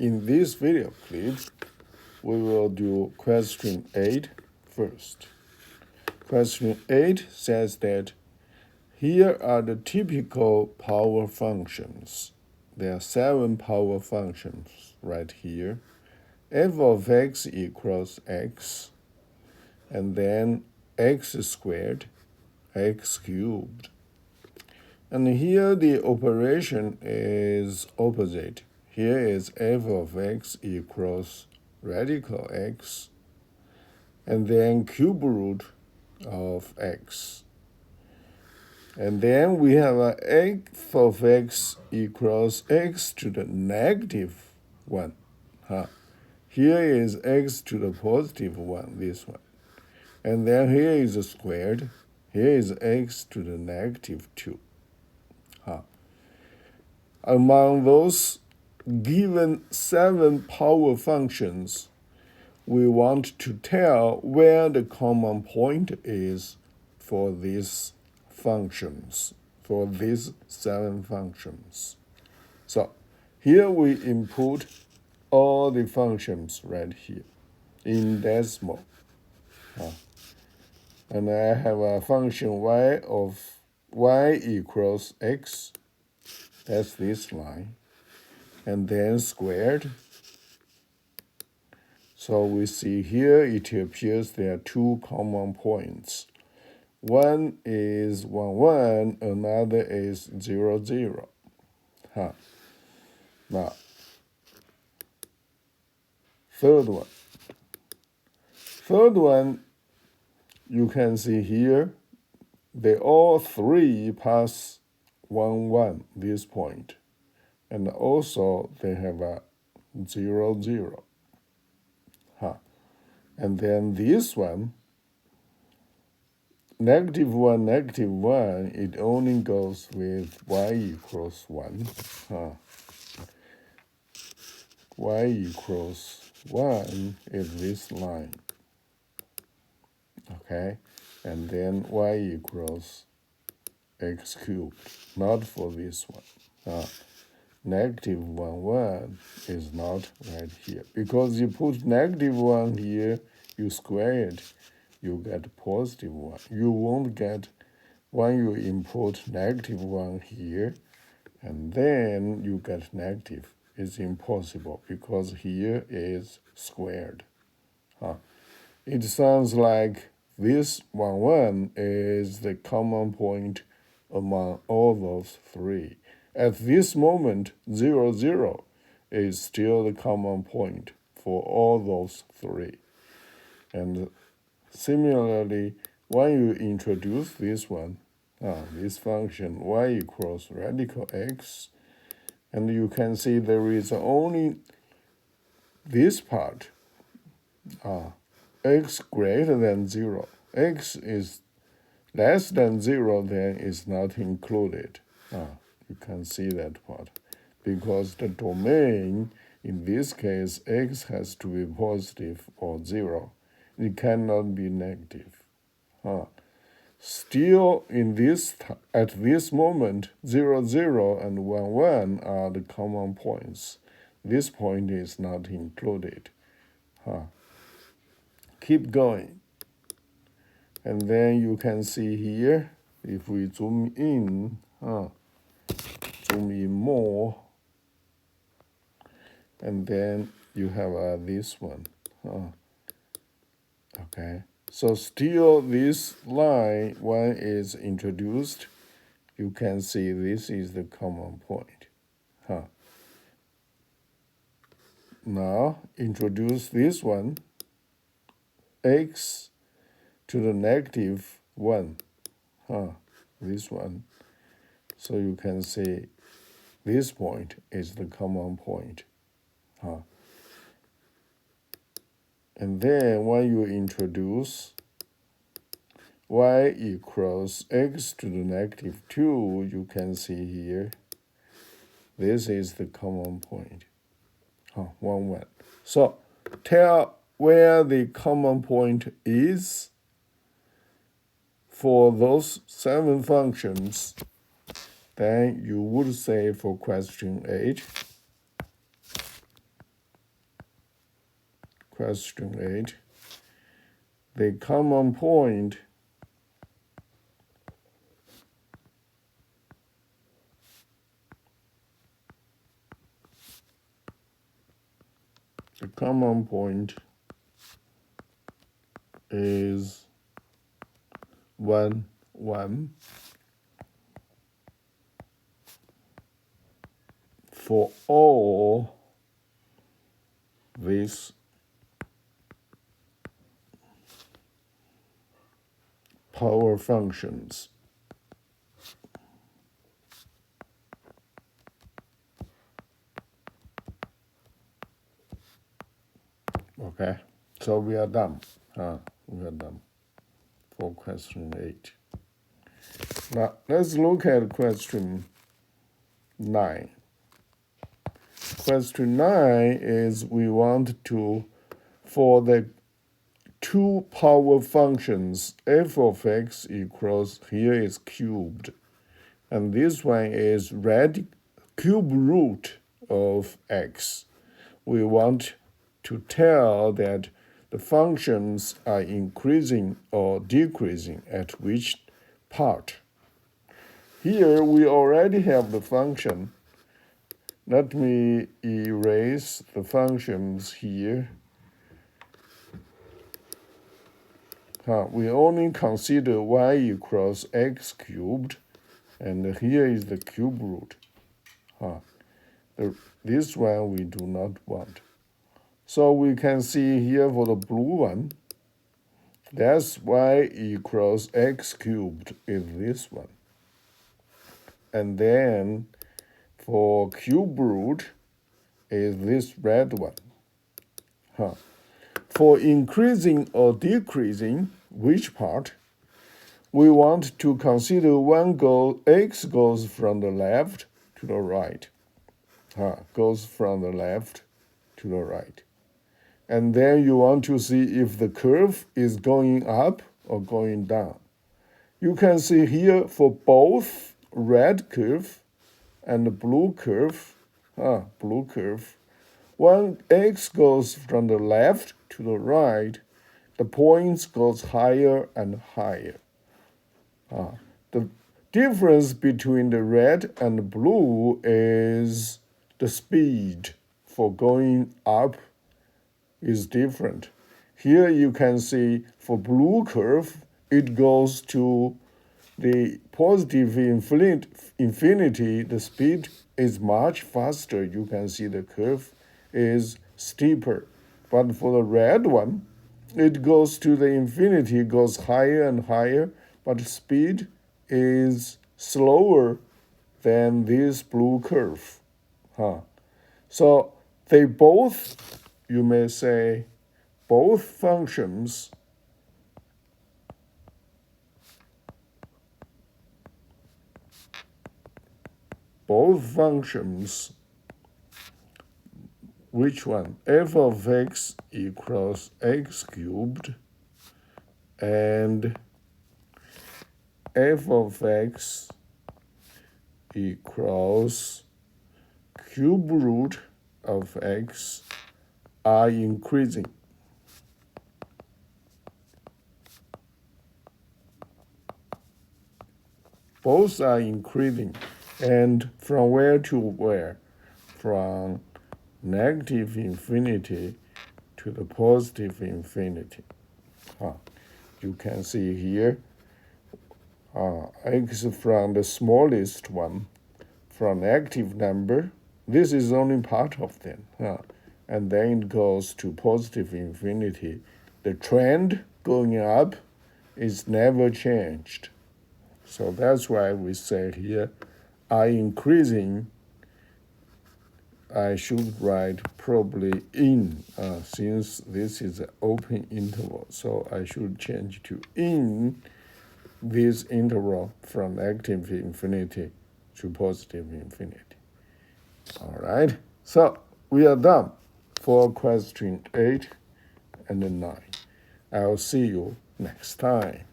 In this video clip, we will do question 8 first. Question 8 says that here are the typical power functions. There are 7 power functions right here. F of x equals x, and then x squared, x cubed. And here the operation is opposite. Here is f of x equals radical x, and then cube root of x. And then we have a f of x equals x to the negative 1. Here is x to the positive 1, this one. And then here is squared. Here is x to the negative 2. Among those given 7 power functions, we want to tell where the common point is for these functions, for these 7 functions. So here we input all the functions right here in decimal. And I have a function y of y equals x. That's this line. And then squared. So we see here it appears there are 2 common points. One is 1, 1, another is 0, 0. Now, third one, you can see here, they all 3 pass 1, 1, this point. And also they have a 0, 0. And then this one, negative 1, negative 1, it only goes with y equals 1. Y equals 1 is this line. Okay? And then y equals x cubed, not for this one. Negative 1, 1 is not right here. Because you put negative 1 here, you square it, you get positive 1. You won't get, when you input negative 1 here, and then you get negative. It's impossible, because here is squared. It sounds like this 1, 1 is the common point among all those 3. At this moment, 0, 0 is still the common point for all those 3. And similarly, when you introduce this one, this function y equals radical x, and you can see there is only this part, x greater than 0. X is less than 0, then is not included. You can see that part. Because the domain, in this case, x has to be positive or 0. It cannot be negative. Still, at this moment, 0, 0 and 1, 1 are the common points. This point is not included. Keep going. And then you can see here, if we zoom in more, and then you have this one. Okay, so still this line, when it's introduced, you can see this is the common point. Now introduce this one, x to the negative 1, this one. So you can see this point is the common point. And then when you introduce y equals x to the negative 2, you can see here, this is the common point. 1, 1. So tell where the common point is for those 7 functions. Then you would say for question 8, question 8. The common point is 1, 1 for all these power functions. Okay, so we are done. We are done for question 8. Now let's look at question 9. Question 9 is we want to, for the two power functions, f of x equals, here is cubed, and this one is cube root of x. We want to tell that the functions are increasing or decreasing at which part. Here we already have the function. Let me erase the functions here. We only consider y equals x cubed, and here is the cube root. This one we do not want. So we can see here for the blue one, that's y equals x cubed is this one. And then for cube root is this red one. For increasing or decreasing, which part? We want to consider x goes from the left to the right. Goes from the left to the right. And then you want to see if the curve is going up or going down. You can see here for both red curve and blue curve, when x goes from the left to the right, the points goes higher and higher. The difference between the red and blue is the speed for going up is different. Here you can see for blue curve, it goes to the positive infinity, the speed is much faster. You can see the curve is steeper. But for the red one, it goes to the infinity, goes higher and higher, but speed is slower than this blue curve. So they both, you may say, both functions which one? F of x equals x cubed and f of x equals cube root of x are increasing. Both are increasing. And from where to where? From negative infinity to the positive infinity. You can see here, x from the smallest one, from negative number, this is only part of them, and then it goes to positive infinity. The trend going up is never changed. So that's why we say here, are increasing. I should write probably in, since this is an open interval. So I should change to in this interval from negative infinity to positive infinity. All right, so we are done for question 8 and 9. I'll see you next time.